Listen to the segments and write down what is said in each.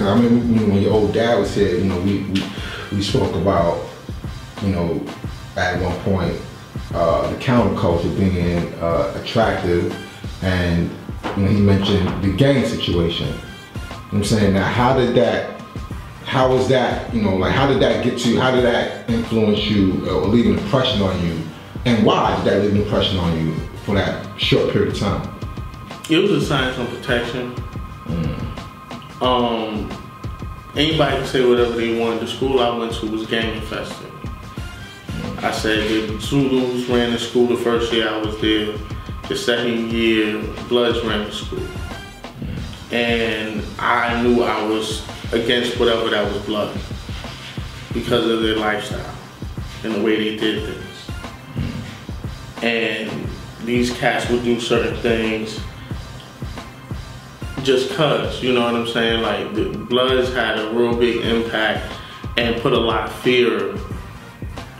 because I mean, when your old dad was here, you know, we spoke about, you know, at one point, the counterculture being attractive, and you know, he mentioned the gang situation. You know what I'm saying? Now, how was that, you know, like how did that get to you? How did that influence you or leave an impression on you? And why did that leave an impression on you for that short period of time? It was a sign of protection. Anybody can say whatever they want. The school I went to was gang infested. I said the Zulus ran the school the first year I was there. The second year, Bloods ran the school. And I knew I was against whatever that was Blood because of their lifestyle and the way they did things. And these cats would do certain things just cause, you know what I'm saying? Like, the Bloods had a real big impact and put a lot of fear,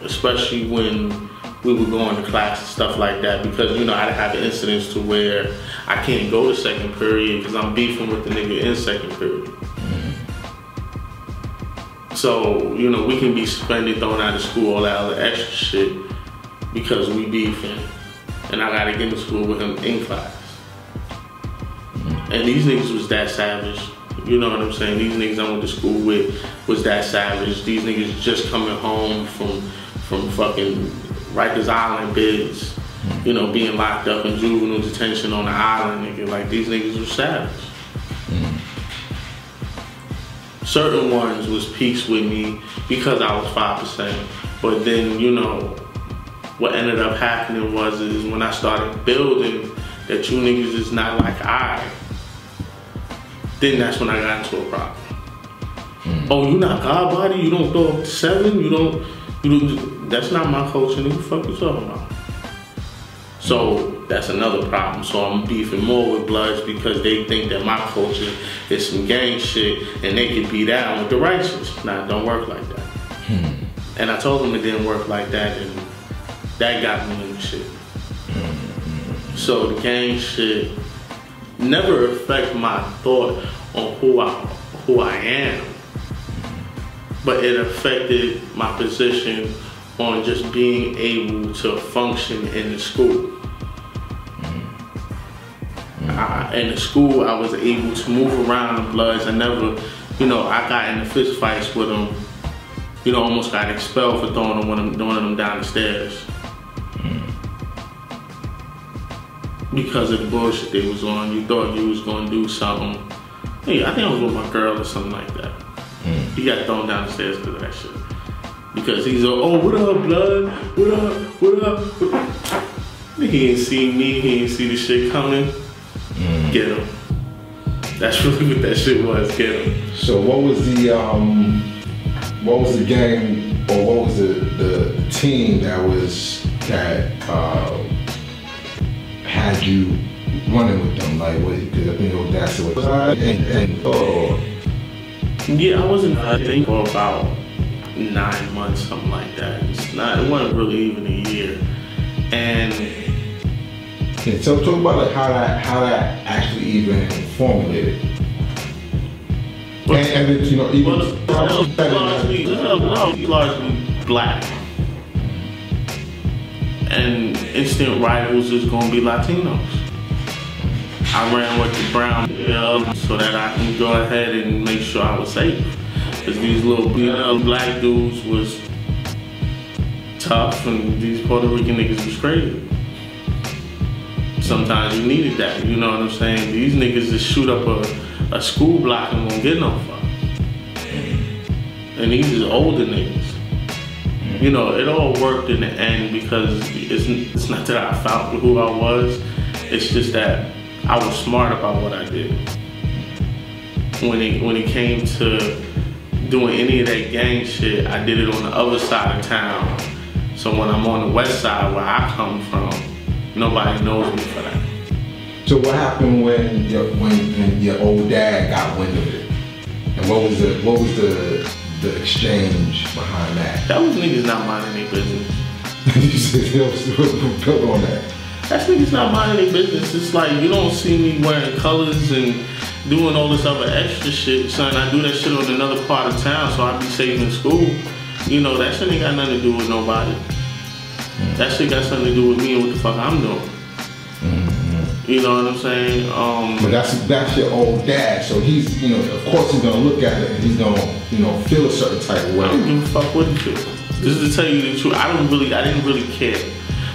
especially when we would go into class and stuff like that, because, you know, I'd have incidents to where I can't go to second period because I'm beefing with the nigga in second period. So, you know, we can be suspended, thrown out of school, all that other extra shit because we beefing, and I gotta get to school with him in class. And these niggas was that savage. You know what I'm saying? These niggas I went to school with was that savage. These niggas just coming home from fucking Rikers Island bids, you know, being locked up in juvenile detention on the island, nigga. Like, these niggas were savage. Certain ones was peace with me because I was 5%. But then, you know, what ended up happening is when I started building that you niggas is not like then that's when I got into a problem. Oh, you not God body? You don't throw up 7? You don't, that's not my culture, nigga. What the fuck you talking about? So that's another problem. So I'm beefing more with Bloods because they think that my culture is some gang shit and they can beat out with the righteous. Nah, it don't work like that. And I told them it didn't work like that, and that got me in the shit. So the gang shit never affect my thought on who I am, but it affected my position on just being able to function in the school. In the school, I was able to move around the Bloods. I never, you know, I got into fist fights with them. You know, almost got expelled for throwing one of them down the stairs. Because of the bullshit they was on. You thought you was gonna do something. Hey, I think I was with my girl or something like that. He got thrown down the stairs because of that shit. Because he's like, oh, what up, Blood? What up? What up? He ain't see me, he ain't see the shit coming. Get him. That's really what that shit was, get him. So what was the gang, or what was the team that had you running with them? Like, because I think that's what yeah, I wasn't, I think, for about 9 months, something like that. It wasn't really even a year. And yeah, so talk about like how that actually even formulated. And it's, you know, even largely black. And instant rivals is gonna be Latinos. I ran with the brown so that I can go ahead and make sure I was safe. Because these little black dudes was tough and these Puerto Rican niggas was crazy. Sometimes you needed that, you know what I'm saying? These niggas just shoot up a school block and won't get no fuck. And these is older niggas. You know, it all worked in the end because it's not that I found who I was, it's just that I was smart about what I did. When it came to doing any of that gang shit, I did it on the other side of town. So when I'm on the west side where I come from, nobody knows me for that. So what happened when your old dad got wind of it? And what was the exchange behind that? That was niggas not minding their business. You said built on that. That's niggas not minding their business. It's like you don't see me wearing colors and doing all this other extra shit, son. I do that shit on another part of town, so I be saving school. You know, that shit ain't got nothing to do with nobody. That shit got something to do with me and what the fuck I'm doing. You know what I'm saying? But that's your old dad, so he's, you know, of course he's gonna look at it and he's gonna, you know, feel a certain type of way. I don't give a fuck what he feels. This is to tell you the truth. I didn't really care.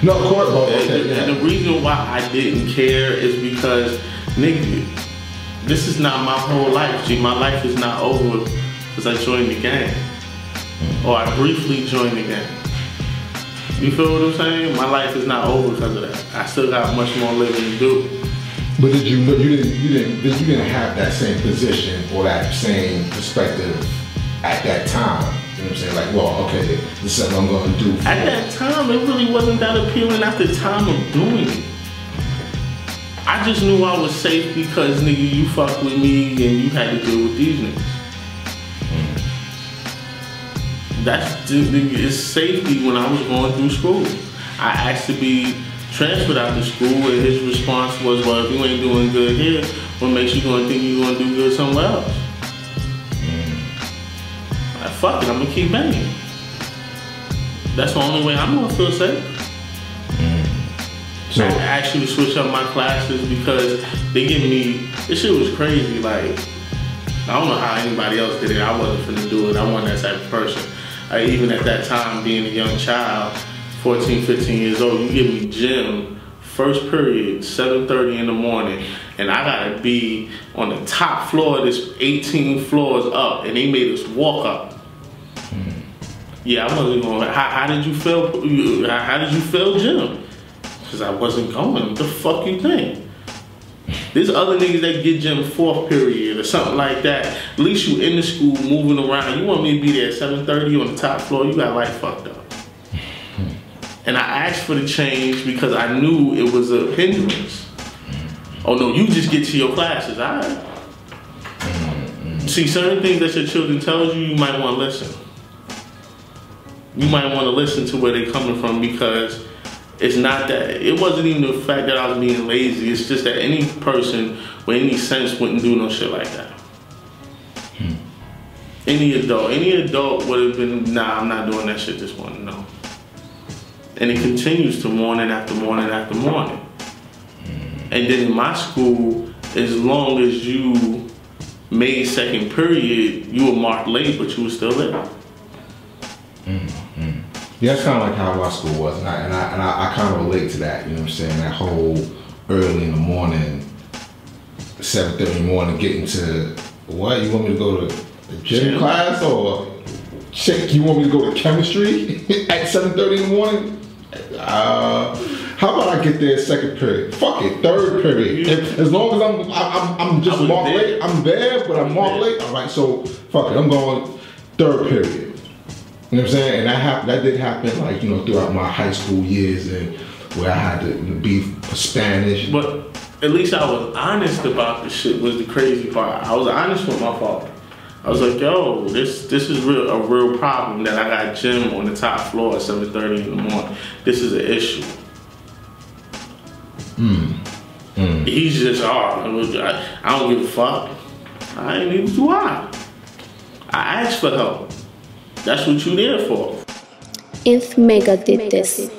No, of course, bro. Okay, and the reason why I didn't care is because, nigga, this is not my whole life. See, my life is not over because I joined the gang. Or I briefly joined the gang. You feel what I'm saying? My life is not over because of that. I still got much more living to do. But did you didn't have that same position or that same perspective at that time? You know what I'm saying? Like, well, okay, this is something I'm going to do. At that time, it really wasn't that appealing at the time of doing it. I just knew I was safe because, nigga, you fuck with me and you had to deal with these niggas. It's safety when I was going through school. I asked to be transferred out to school and his response was, well, if you ain't doing good here, what makes you gonna think you're gonna do good somewhere else? Like, fuck it, I'm gonna keep banging. That's the only way I'm gonna feel safe. So I asked you to switch up my classes because they give me, this shit was crazy. Like, I don't know how anybody else did it. I wasn't finna do it. I wasn't that type of person. Even at that time, being a young child, 14, 15 years old, you give me gym, first period, 7:30 in the morning, and I gotta be on the top floor of this 18 floors up, and they made us walk up. Yeah, I wasn't going. How did you feel? How did you feel, gym? Because I wasn't going. What the fuck you think? There's other niggas that get gym 4th period or something like that. At least you in the school moving around. You want me to be there at 7:30 on the top floor? You got life fucked up. And I asked for the change because I knew it was a hindrance. Oh no, you just get to your classes, all right? See, certain things that your children tells you, you might want to listen. You might want to listen to where they're coming from because it's not that, it wasn't even the fact that I was being lazy. It's just that any person with any sense wouldn't do no shit like that. Any adult would have been, nah, I'm not doing that shit this morning, no. And it continues to morning after morning after morning. And then in my school, as long as you made 2nd period, you were marked late, but you were still there. Yeah, that's kind of like how my school was, and I kind of relate to that. You know what I'm saying? That whole early in the morning, 7:30 in the morning, getting to what? You want me to go to the gym class or check? You want me to go to chemistry at 7:30 in the morning? How about I get there 2nd period? Fuck it, 3rd period. As long as I'm just marked late, I'm there, but I'm marked late. All right, so fuck it, I'm going 3rd period. You know what I'm saying? And that did happen, like, you know, throughout my high school years, and where I had to be for Spanish. But at least I was honest about the shit. Was the crazy part. I was honest with my father. I was like, yo, this is a real problem that I got gym on the top floor at 7:30 in the morning. This is an issue. He's just, I don't give a fuck. I ain't even do I asked for help. That's what you there for. If Mecca did this.